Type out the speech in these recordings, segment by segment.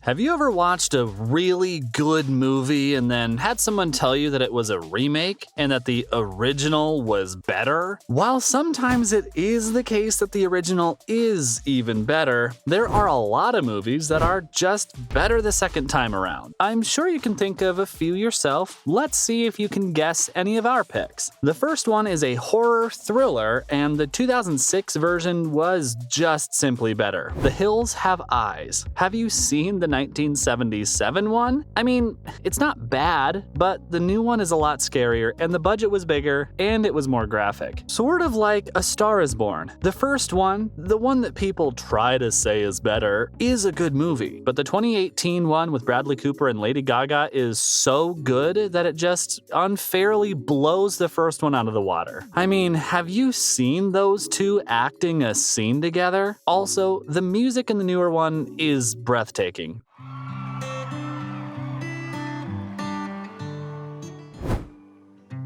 Have you ever watched a really good movie and then had someone tell you that it was a remake and that the original was better? While sometimes it is the case that the original is even better, there are a lot of movies that are just better the second time around. I'm sure you can think of a few yourself. Let's see if you can guess any of our picks. The first one is a horror thriller, and the 2006 version was just simply better. The Hills Have Eyes. Have you seen the 1977 one? I mean, it's not bad, but the new one is a lot scarier, and the budget was bigger, and it was more graphic. Sort of like A Star is Born. The first one, the one that people try to say is better, is a good movie, but the 2018 one with Bradley Cooper and Lady Gaga is so good that it just unfairly blows the first one out of the water. I mean, have you seen those two acting a scene together? Also, the music in the newer one is breathtaking.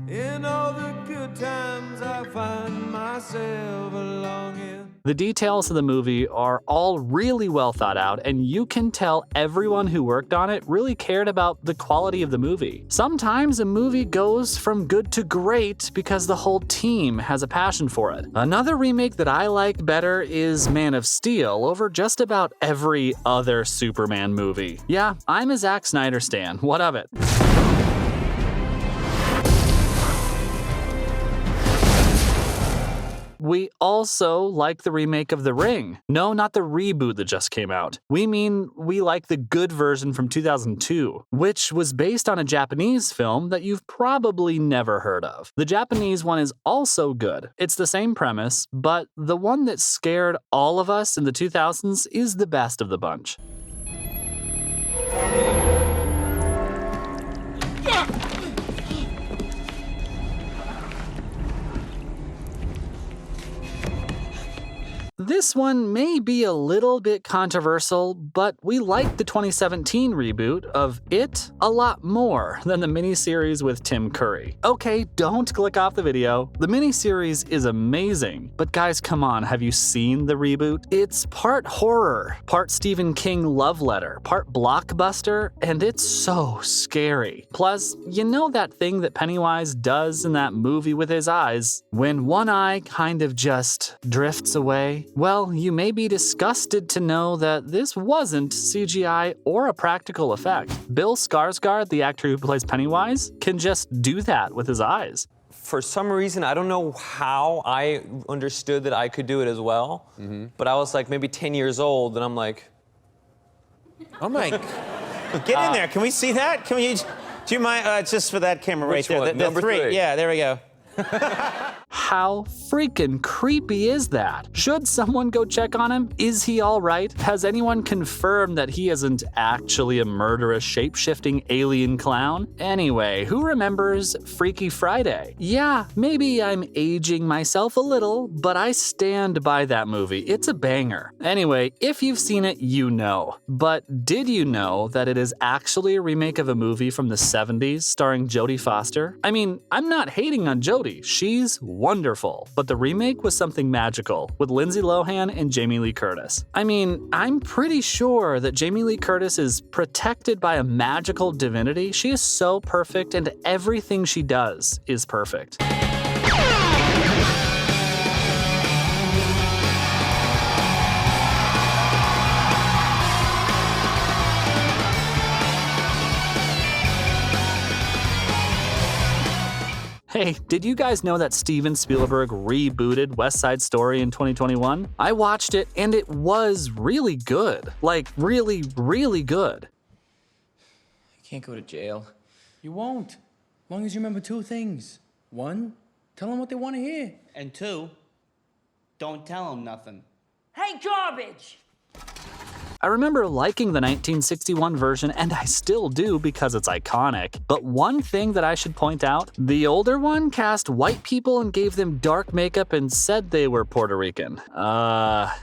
In all the good times I find myself longing. The details of the movie are all really well thought out, and you can tell everyone who worked on it really cared about the quality of the movie. Sometimes a movie goes from good to great because the whole team has a passion for it. Another remake that I like better is Man of Steel over just about every other Superman movie. Yeah, I'm a Zack Snyder stan. What of it? We also like the remake of The Ring. No, not the reboot that just came out. We mean we like the good version from 2002, which was based on a Japanese film that you've probably never heard of. The Japanese one is also good. It's the same premise, but the one that scared all of us in the 2000s is the best of the bunch. This one may be a little bit controversial, but we like the 2017 reboot of It a lot more than the miniseries with Tim Curry. Okay, don't click off the video. The miniseries is amazing, but guys, come on, have you seen the reboot? It's part horror, part Stephen King love letter, part blockbuster, and it's so scary. Plus, you know that thing that Pennywise does in that movie with his eyes? When one eye kind of just drifts away? Well, you may be disgusted to know that this wasn't CGI or a practical effect. Bill Skarsgård, the actor who plays Pennywise, can just do that with his eyes. For some reason, I don't know how I understood that I could do it as well, but I was like maybe 10 years old, and I'm like, oh my, get in there. Can we see that? Can we, do you mind, just for that camera right Which there? one? The Number three. Yeah, there we go. How freaking creepy is that? Should someone go check on him? Is he all right? Has anyone confirmed that he isn't actually a murderous shape-shifting alien clown? Anyway, who remembers Freaky Friday? Yeah, maybe I'm aging myself a little, but I stand by that movie. It's a banger. Anyway, if you've seen it, you know. But did you know that it is actually a remake of a movie from the 70s starring Jodie Foster? I mean, I'm not hating on Jodie. She's wonderful, but the remake was something magical with Lindsay Lohan and Jamie Lee Curtis. I mean, I'm pretty sure that Jamie Lee Curtis is protected by a magical divinity. She is so perfect, and everything she does is perfect. Hey, did you guys know that Steven Spielberg rebooted West Side Story in 2021? I watched it and it was really good. Like, really, really good. I can't go to jail. You won't. As long as you remember two things. One, tell them what they want to hear. And two, don't tell them nothing. Hey, garbage! I remember liking the 1961 version, and I still do because it's iconic. But one thing that I should point out, the older one cast white people and gave them dark makeup and said they were Puerto Rican.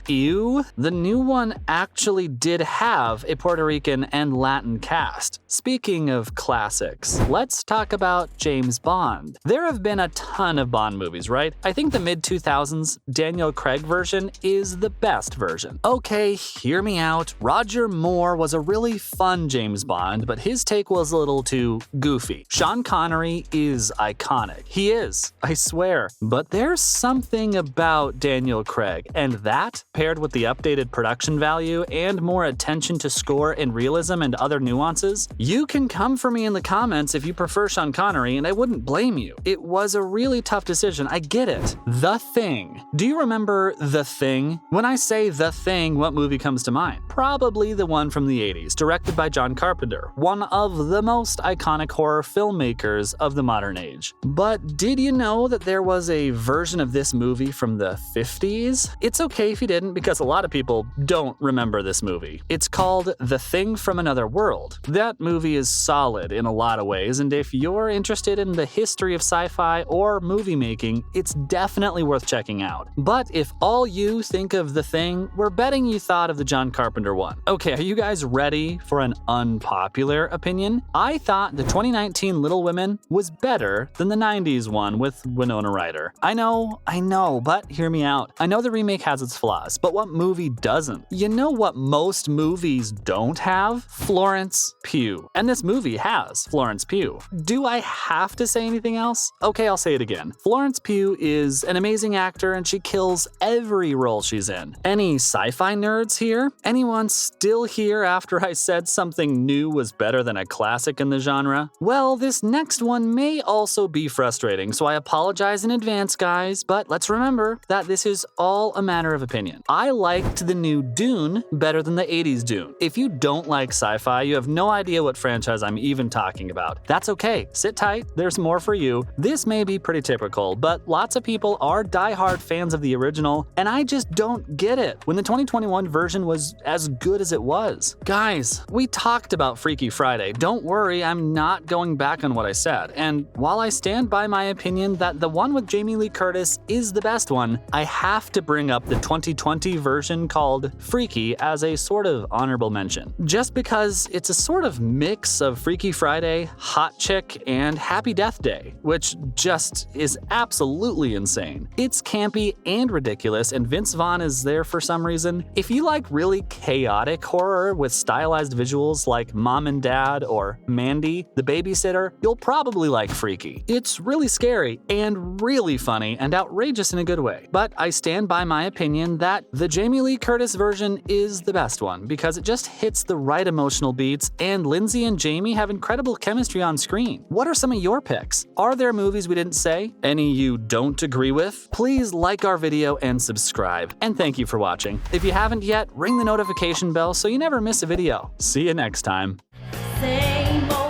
Ew. The new one actually did have a Puerto Rican and Latin cast. Speaking of classics, let's talk about James Bond. There have been a ton of Bond movies, right? I think the mid-2000s Daniel Craig version is the best version. Okay, hear me out. out, Roger Moore was a really fun James Bond, but his take was a little too goofy. Sean Connery is iconic. He is, I swear. But there's something about Daniel Craig, and that, paired with the updated production value and more attention to score and realism and other nuances, you can come for me in the comments if you prefer Sean Connery, and I wouldn't blame you. It was a really tough decision, I get it. The Thing. Do you remember The Thing? When I say The Thing, what movie comes to mind? Probably the one from the 80s, directed by John Carpenter, one of the most iconic horror filmmakers of the modern age. But did you know that there was a version of this movie from the 50s? It's okay if you didn't, because a lot of people don't remember this movie. It's called The Thing from Another World. That movie is solid in a lot of ways, and if you're interested in the history of sci-fi or movie making, it's definitely worth checking out. But if all you think of The Thing, we're betting you thought of the John Carpenter one. Okay, are you guys ready for an unpopular opinion? I thought the 2019 Little Women was better than the 90s one with Winona Ryder. I know, but hear me out. I know the remake has its flaws, but what movie doesn't? You know what most movies don't have? Florence Pugh. And this movie has Florence Pugh. Do I have to say anything else? Okay, I'll say it again. Florence Pugh is an amazing actor and she kills every role she's in. Any sci-fi nerds here? Anyone still here after I said something new was better than a classic in the genre? Well, this next one may also be frustrating, so I apologize in advance, guys, but let's remember that this is all a matter of opinion. I liked the new Dune better than the 80s Dune. If you don't like sci-fi, you have no idea what franchise I'm even talking about. That's okay. Sit tight, there's more for you. This may be pretty typical, but lots of people are diehard fans of the original, and I just don't get it when the 2021 version was as good as it was. Guys, we talked about Freaky Friday. Don't worry, I'm not going back on what I said. And while I stand by my opinion that the one with Jamie Lee Curtis is the best one, I have to bring up the 2020 version called Freaky as a sort of honorable mention. Just because it's a sort of mix of Freaky Friday, Hot Chick, and Happy Death Day, which just is absolutely insane. It's campy and ridiculous, and Vince Vaughn is there for some reason. If you like really chaotic horror with stylized visuals like Mom and Dad or Mandy, the Babysitter, you'll probably like Freaky. It's really scary and really funny and outrageous in a good way. But I stand by my opinion that the Jamie Lee Curtis version is the best one because it just hits the right emotional beats and Lindsay and Jamie have incredible chemistry on screen. What are some of your picks? Are there movies we didn't say? Any you don't agree with? Please like our video and subscribe. And thank you for watching. If you haven't yet, ring the notification bell so you never miss a video. See you next time. Same old